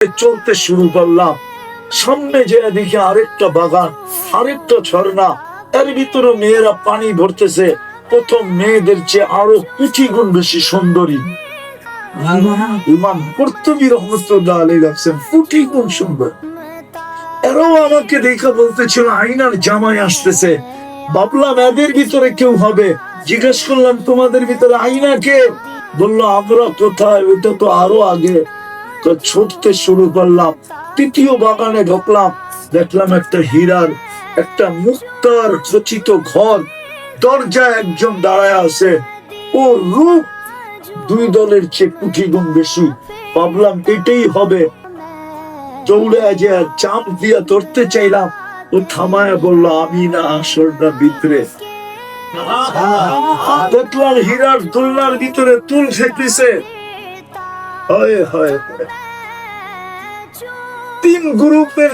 চলতে শুরু করলাম। সামনে যে দেখি আরেকটা বাগান, আরেকটা ঝর্ণা, এর ভিতরে মেয়েরা পানি ভরতেছে। প্রথম মেয়েদের চেয়ে আরো কোটি গুণ বেশি সুন্দরী। ইমাম কুরতুবী রাহমাতুল্লাহ আলাইহি বলেন কোটি গুণ সুন্দর। এরাও আমাকে দেখা বলতেছিল আইনার জামাই আসতেছে। ভাবলাম এদের ভিতরে কেউ হবে। জিজ্ঞেস করলাম তোমাদের ভিতরে আইনা কে? বললো আমরা কোথায়, ওটা তো আরো আগে। তো ছুটতে শুরু করলাম। তৃতীয় বাগানে ঢুকলাম, দেখলাম একটা হীরার, একটা মুক্তার খচিত ঘর। দরজায় একজন দাঁড়ায় আছে। ও রূপ দুই দলের চেয়ে কোটি গুণ বেশি। ভাবলাম এটাই হবে। দৌড়ে যে চাপ দিয়া ধরতে চাইলাম, ও থামায় বললো আমি না, আসলটা ভিতরে। দেখলাম হীরার তুলনার ভিতরে তুল খেতেছে। হয় হয় তিন গ্রুপের